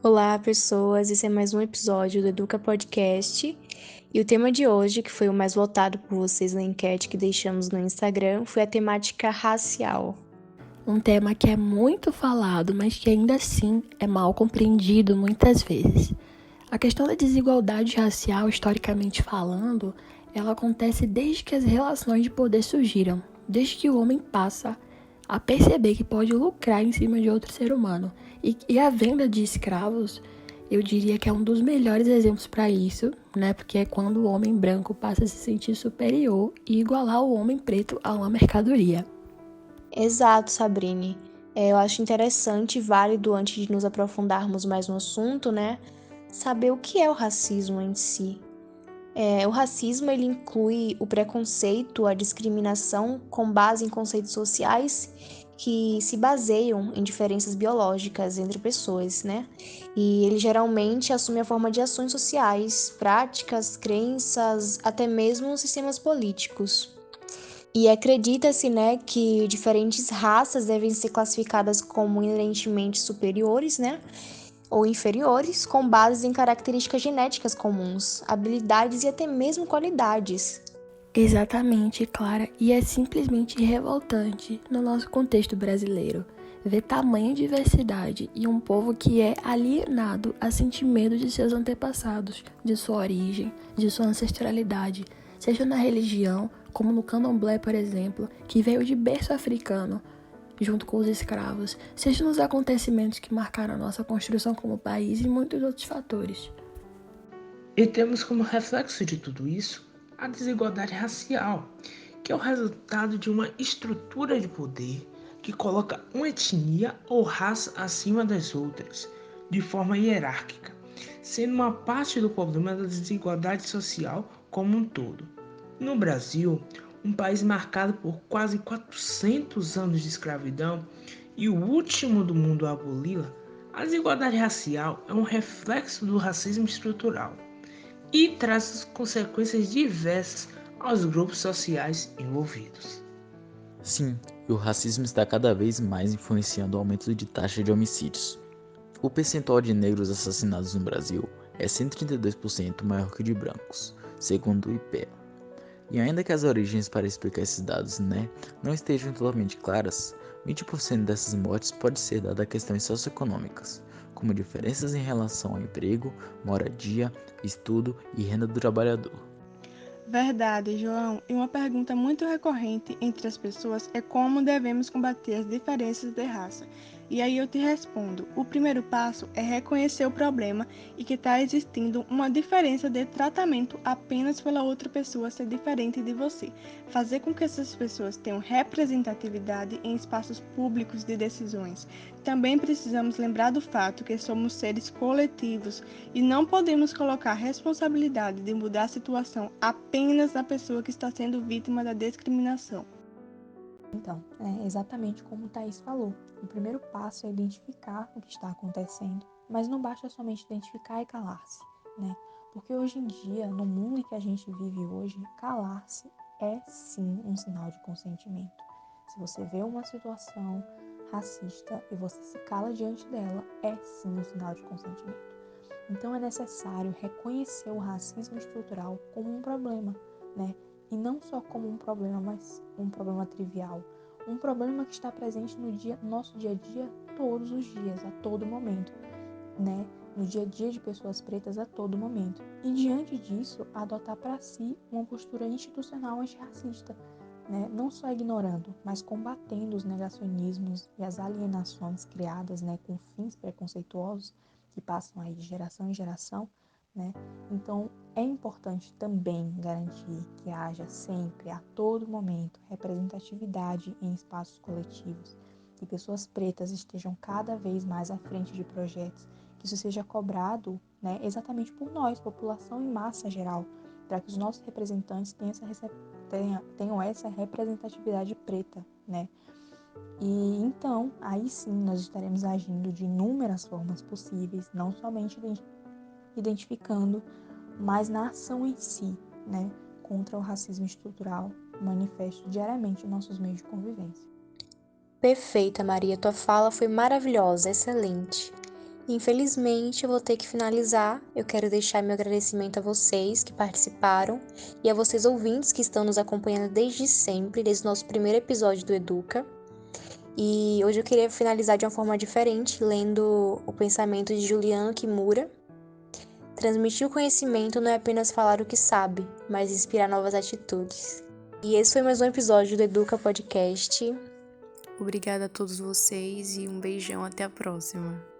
Olá, pessoas! Esse é mais um episódio do Educa Podcast. E o tema de hoje, que foi o mais votado por vocês na enquete que deixamos no Instagram, foi a temática racial. Um tema que é muito falado, mas que ainda assim é mal compreendido muitas vezes. A questão da desigualdade racial, historicamente falando, ela acontece desde que as relações de poder surgiram, desde que o homem passa a perceber que pode lucrar em cima de outro ser humano. E a venda de escravos, eu diria que é um dos melhores exemplos para isso, né? Porque é quando o homem branco passa a se sentir superior e igualar o homem preto a uma mercadoria. Exato, Sabrine. Eu acho interessante e válido, antes de nos aprofundarmos mais no assunto, né, saber o que é o racismo em si. O racismo ele inclui o preconceito, a discriminação com base em conceitos sociais que se baseiam em diferenças biológicas entre pessoas, né? E ele geralmente assume a forma de ações sociais, práticas, crenças, até mesmo sistemas políticos. E acredita-se, né, que diferentes raças devem ser classificadas como inerentemente superiores, né? Ou inferiores, com base em características genéticas comuns, habilidades e até mesmo qualidades. Exatamente, Clara, e é simplesmente revoltante no nosso contexto brasileiro ver tamanha diversidade e um povo que é alienado a sentir medo de seus antepassados, de sua origem, de sua ancestralidade, seja na religião, como no candomblé, por exemplo, que veio de berço africano, junto com os escravos, seja nos acontecimentos que marcaram a nossa construção como país e muitos outros fatores. E temos como reflexo de tudo isso a desigualdade racial, que é o resultado de uma estrutura de poder que coloca uma etnia ou raça acima das outras, de forma hierárquica, sendo uma parte do problema da desigualdade social como um todo. No Brasil, um país marcado por quase 400 anos de escravidão e o último do mundo a aboli-la, a desigualdade racial é um reflexo do racismo estrutural e traz consequências diversas aos grupos sociais envolvidos. Sim, e o racismo está cada vez mais influenciando o aumento de taxa de homicídios. O percentual de negros assassinados no Brasil é 132% maior que o de brancos, segundo o IPEA. E ainda que as origens para explicar esses dados, não estejam totalmente claras, 20% dessas mortes pode ser dada a questões socioeconômicas, como diferenças em relação ao emprego, moradia, estudo e renda do trabalhador. Verdade, João. E uma pergunta muito recorrente entre as pessoas é como devemos combater as diferenças de raça. E aí eu te respondo: o primeiro passo é reconhecer o problema e que está existindo uma diferença de tratamento apenas pela outra pessoa ser diferente de você. Fazer com que essas pessoas tenham representatividade em espaços públicos de decisões. Também precisamos lembrar do fato que somos seres coletivos e não podemos colocar a responsabilidade de mudar a situação apenas na pessoa que está sendo vítima da discriminação. Então, é exatamente como o Thaís falou. O primeiro passo é identificar o que está acontecendo, mas não basta somente identificar e calar-se, né? Porque hoje em dia, no mundo em que a gente vive hoje, calar-se é sim um sinal de consentimento. Se você vê uma situação racista e você se cala diante dela, é sim um sinal de consentimento. Então é necessário reconhecer o racismo estrutural como um problema, né? E não só como um problema, mas um problema trivial. Um problema que está presente no nosso dia a dia, todos os dias, a todo momento, né? No dia a dia de pessoas pretas a todo momento. E diante disso, adotar para si uma postura institucional antirracista, né? Não só ignorando, mas combatendo os negacionismos e as alienações criadas, né, com fins preconceituosos que passam aí de geração em geração, né? Então, é importante também garantir que haja sempre, a todo momento, representatividade em espaços coletivos, que pessoas pretas estejam cada vez mais à frente de projetos, que isso seja cobrado, né, exatamente por nós, população em massa geral, para que os nossos representantes tenham essa representatividade preta, né? E então, aí sim, nós estaremos agindo de inúmeras formas possíveis, não somente identificando, mas na ação em si, né, contra o racismo estrutural, manifesto diariamente em nossos meios de convivência. Perfeita, Maria, tua fala foi maravilhosa, excelente. Infelizmente, eu vou ter que finalizar. Eu quero deixar meu agradecimento a vocês que participaram e a vocês ouvintes que estão nos acompanhando desde sempre, desde o nosso primeiro episódio do Educa. E hoje eu queria finalizar de uma forma diferente, lendo o pensamento de Juliano Kimura. Transmitir o conhecimento não é apenas falar o que sabe, mas inspirar novas atitudes. E esse foi mais um episódio do Educa Podcast. Obrigada a todos vocês e um beijão, até a próxima.